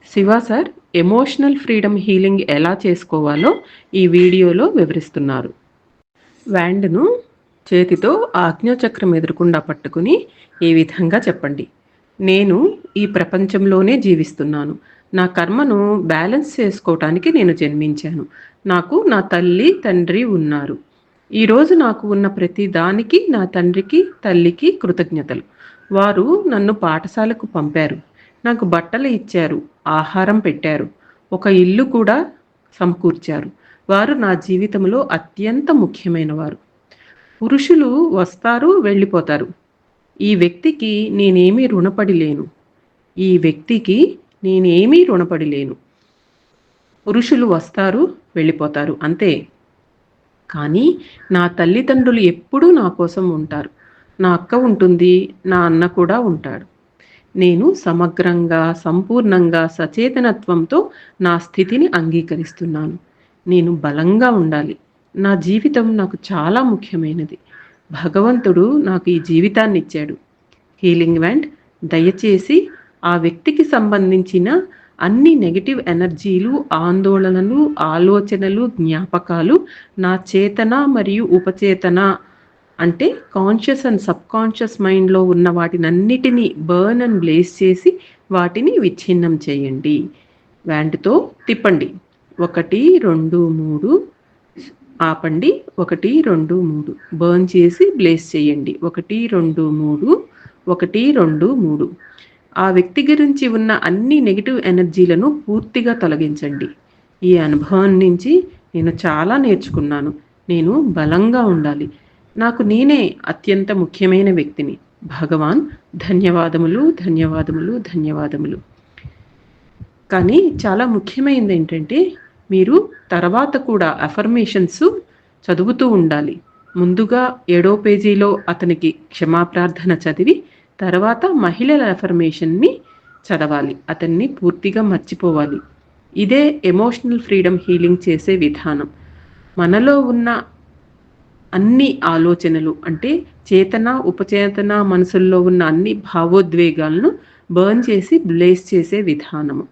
Shiva sir emotional freedom healing ఎలా చేసుకోవాలో ఈ వీడియోలో వివరిస్తున్నారు. వ్యాండ్ను చేతితో ఆజ్ఞాచక్రం ఎదురకుండా పట్టుకుని ఈ విధంగా చెప్పండి. నేను ఈ ప్రపంచంలోనే జీవిస్తున్నాను. నా కర్మను బ్యాలెన్స్ చేసుకోవటానికి నేను జన్మించాను. నాకు నా తల్లి తండ్రి ఉన్నారు. ఈరోజు నాకు ఉన్న ప్రతి దానికి నా తండ్రికి తల్లికి కృతజ్ఞతలు. వారు నన్ను పాఠశాలకు పంపారు. నాకు బట్టలు ఇచ్చారు, ఆహారం పెట్టారు, ఒక ఇల్లు కూడా సమకూర్చారు. వారు నా జీవితంలో అత్యంత ముఖ్యమైన వారు. పురుషులు వస్తారు, వెళ్ళిపోతారు. ఈ వ్యక్తికి నేనేమీ రుణపడి లేను. ఈ వ్యక్తికి నేనేమీ రుణపడి లేను. పురుషులు వస్తారు, వెళ్ళిపోతారు అంతే. కానీ నా తల్లిదండ్రులు ఎప్పుడూ నా కోసం ఉంటారు. నా అక్క ఉంటుంది, నా అన్న కూడా ఉంటాడు. నేను సమగ్రంగా, సంపూర్ణంగా, సచేతనత్వంతో నా స్థితిని అంగీకరిస్తున్నాను. నేను బలంగా ఉండాలి. నా జీవితం నాకు చాలా ముఖ్యమైనది. భగవంతుడు నాకు ఈ జీవితాన్ని ఇచ్చాడు. హీలింగ్ వ్యాండ్ దయచేసి ఆ వ్యక్తికి సంబంధించిన అన్ని నెగటివ్ ఎనర్జీలు, ఆందోళనలు, ఆలోచనలు, జ్ఞాపకాలు నా చేతన మరియు ఉపచేతన అంటే కాన్షియస్ అండ్ సబ్ కాన్షియస్ మైండ్లో ఉన్న వాటినన్నిటినీ బర్న్ అండ్ బ్లేస్ చేసి వాటిని విచ్ఛిన్నం చేయండి. వ్యాండ్తో తిప్పండి. 1 2 3 ఆపండి. 1 2 3 బర్న్ చేసి బ్లేస్ చేయండి. 1 2 3 1 2 3 ఆ వ్యక్తి గురించి ఉన్న అన్ని నెగిటివ్ ఎనర్జీలను పూర్తిగా తొలగించండి. ఈ అనుభవం నుంచి నేను చాలా నేర్చుకున్నాను. నేను బలంగా ఉండాలి. నాకు నేనే అత్యంత ముఖ్యమైన వ్యక్తిని. భగవాన్ ధన్యవాదములు, ధన్యవాదములు, ధన్యవాదములు. కానీ చాలా ముఖ్యమైనది ఏంటంటే మీరు తర్వాత కూడా అఫర్మేషన్స్ చదువుతూ ఉండాలి. ముందుగా 7వ పేజీలో అతనికి క్షమాప్రార్థన చదివి తర్వాత మహిళల అఫర్మేషన్ని చదవాలి. అతన్ని పూర్తిగా మర్చిపోవాలి. ఇదే ఎమోషనల్ ఫ్రీడమ్ హీలింగ్ చేసే విధానం. మనలో ఉన్న అన్ని ఆలోచనలు అంటే చేతన, ఉపచేతన మనసుల్లో ఉన్న అన్ని భావోద్వేగాలను బర్న్ చేసి బ్లేస్ చేసే విధానము.